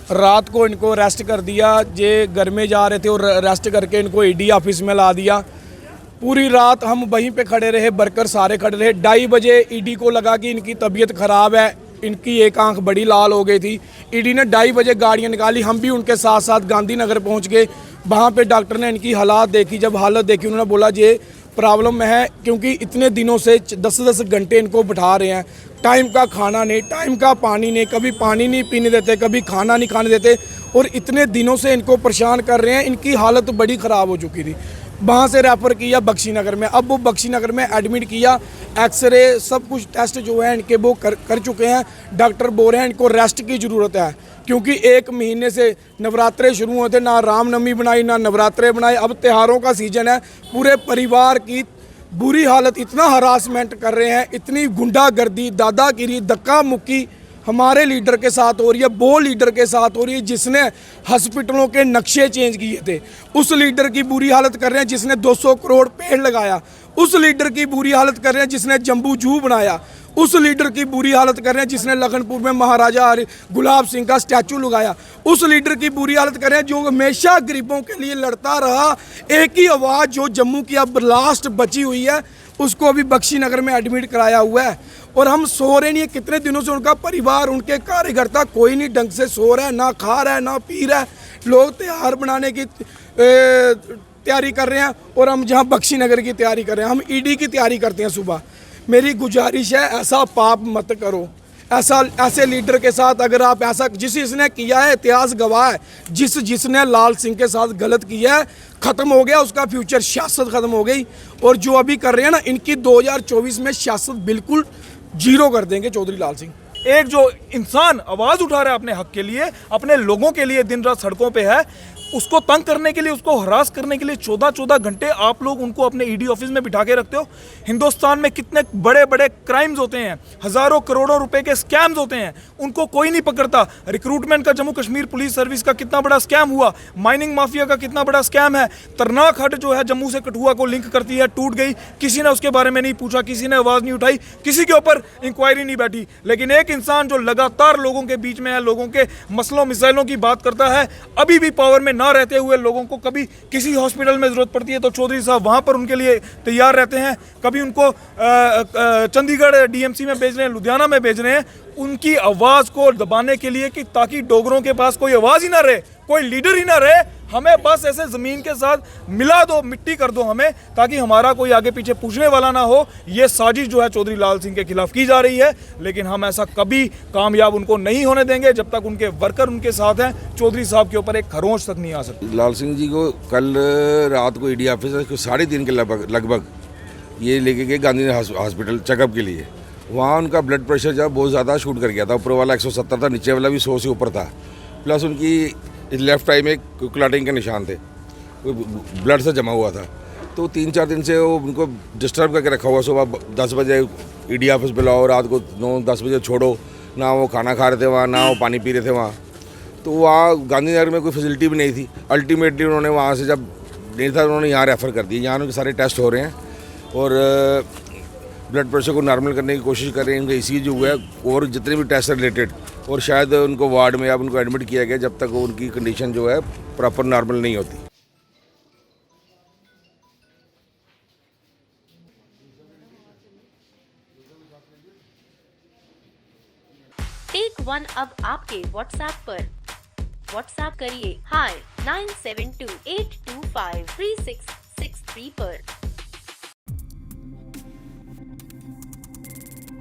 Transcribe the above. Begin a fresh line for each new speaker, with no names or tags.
रात को इनको अरेस्ट कर दिया। ये घर में जा रहे थे और अरेस्ट करके इनको ईडी ऑफिस में ला दिया। पूरी रात हम वहीं पे खड़े रहे, वर्कर सारे खड़े रहे। 2:30 बजे ईडी को लगा कि इनकी तबीयत ख़राब है, इनकी एक आंख बड़ी लाल हो गई थी। ईडी ने 2:30 बजे गाड़ियाँ निकाली, हम भी उनके साथ साथ गांधीनगर पहुँच गए। वहाँ पे डॉक्टर ने इनकी हालात देखी। जब हालत देखी उन्होंने बोला ये प्रॉब्लम में है, क्योंकि इतने दिनों से 10-10 घंटे इनको बिठा रहे हैं। टाइम का खाना नहीं, टाइम का पानी नहीं, कभी पानी नहीं पीने देते, कभी खाना नहीं खाने देते, और इतने दिनों से इनको परेशान कर रहे हैं। इनकी हालत बड़ी ख़राब हो चुकी थी। वहाँ से रेफ़र किया बख्शीनगर में। अब वो बख्शीनगर में एडमिट किया। एक्सरे सब कुछ टेस्ट जो है इनके वो कर चुके हैं। डॉक्टर बोल रहे हैं इनको रेस्ट की ज़रूरत है, क्योंकि 1 महीने से नवरात्रे शुरू होते, ना रामनवमी बनाई ना नवरात्रे बनाए। अब त्योहारों का सीज़न है, पूरे परिवार की बुरी हालत, इतना हरासमेंट कर रहे हैं, इतनी गुंडागर्दी, दादागिरी, धक्का मुक्की हमारे लीडर के साथ हो रही है, वो लीडर के साथ हो रही है जिसने हॉस्पिटलों के नक्शे चेंज किए थे। उस लीडर की बुरी हालत कर रहे हैं जिसने 200 करोड़ पेड़ लगाया। उस लीडर की बुरी हालत कर रहे हैं जिसने जम्बू जू बनाया। उस लीडर की बुरी हालत कर रहे हैं जिसने लखनपुर में महाराजा गुलाब सिंह का स्टैचू लगाया। उस लीडर की बुरी हालत कर रहे हैं जो हमेशा गरीबों के लिए लड़ता रहा। एक ही आवाज़ जो जम्मू की अब लास्ट बची हुई है, उसको अभी बख्शीनगर में एडमिट कराया हुआ है। और हम सो रहे नहीं है, कितने दिनों से उनका परिवार, उनके कार्यकर्ता कोई नहीं ढंग से सो रहा है, ना खा रहा है ना पी रहा है। लोग त्यौहार बनाने की तैयारी कर रहे हैं और हम जहाँ बख्शीनगर की तैयारी कर रहे हैं। हम ईडी की तैयारी करते हैं सुबह। मेरी गुजारिश है, ऐसा पाप मत करो। ऐसे लीडर के साथ अगर आप ऐसा, जिसने किया है इतिहास गवाह है, जिसने लाल सिंह के साथ गलत किया है, ख़त्म हो गया उसका फ्यूचर, सियासत ख़त्म हो गई। और जो अभी कर रहे हैं ना, इनकी 2024 में सियासत बिल्कुल जीरो कर देंगे चौधरी लाल सिंह।
एक जो इंसान आवाज़ उठा रहा है अपने हक के लिए, अपने लोगों के लिए, दिन रात सड़कों पे है, उसको तंग करने के लिए, उसको हरास करने के लिए 14-14 घंटे आप लोग उनको अपने ईडी ऑफिस में बिठा के रखते हो। हिंदुस्तान में कितने बड़े बड़े क्राइम्स होते हैं, हज़ारों करोड़ों रुपए के स्कैम्स होते हैं, उनको कोई नहीं पकड़ता। रिक्रूटमेंट का जम्मू कश्मीर पुलिस सर्विस का कितना बड़ा स्कैम हुआ, माइनिंग माफिया का कितना बड़ा स्कैम है। तरनाक हट जो है जम्मू से कठुआ को लिंक करती है, टूट गई, किसी ने उसके बारे में नहीं पूछा, किसी ने आवाज़ नहीं उठाई, किसी के ऊपर इंक्वायरी नहीं बैठी। लेकिन एक इंसान जो लगातार लोगों के बीच में है, लोगों के मसलों मिसाइलों की बात करता है, अभी भी पावर में ना रहते हुए लोगों को कभी किसी हॉस्पिटल में ज़रूरत पड़ती है तो चौधरी साहब वहाँ पर उनके लिए तैयार रहते हैं। कभी उनको चंडीगढ़ डीएमसी में भेज रहे हैं, लुधियाना में भेज रहे हैं, उनकी आवाज़ को दबाने के लिए, कि ताकि डोगरों के पास कोई आवाज़ ही ना रहे, कोई लीडर ही ना रहे। हमें बस ऐसे ज़मीन के साथ मिला दो, मिट्टी कर दो हमें, ताकि हमारा कोई आगे पीछे पूछने वाला ना हो। ये साजिश जो है चौधरी लाल सिंह के खिलाफ की जा रही है, लेकिन हम ऐसा कभी कामयाब उनको नहीं होने देंगे जब तक उनके वर्कर उनके साथ हैं। चौधरी साहब के ऊपर एक खरोंच तक नहीं आ सकती।
लाल सिंह जी को कल रात को ईडी ऑफिस 3:30 के लगभग ये लेके गए गांधीनगर हॉस्पिटल चेकअप के लिए। वहाँ उनका ब्लड प्रेशर जब बहुत ज़्यादा शूट कर गया था, ऊपर वाला 170 था, नीचे वाला भी 100 से ऊपर था। प्लस उनकी लेफ्ट आई में क्लॉटिंग के निशान थे, ब्लड से जमा हुआ था। तो 3-4 दिन से वो उनको डिस्टर्ब करके रखा हुआ। सुबह 10 बजे ईडी ऑफिस बुलाओ, रात को 9-10 बजे छोड़ो, ना वो खाना खा रहे थे वहाँ, ना वो पानी पी रहे थे वहाँ। तो वहाँ गांधीनगर में कोई फैसिलिटी भी नहीं थी। अल्टीमेटली उन्होंने वहाँ से जब नहीं था, उन्होंने यहाँ रेफ़र कर दिया। यहाँ उनके सारे टेस्ट हो रहे हैं और ब्लड प्रेशर को नॉर्मल करने की कोशिश कर रहे हैं। इनका ECG हुआ है और जितने भी टेस्ट रिलेटेड, और शायद उनको वार्ड में अब उनको एडमिट किया गया जब तक उनकी कंडीशन जो है प्रॉपर नॉर्मल नहीं होती।
टेक वन अब आपके WhatsApp पर। WhatsApp करिए hi 9728253663 पर।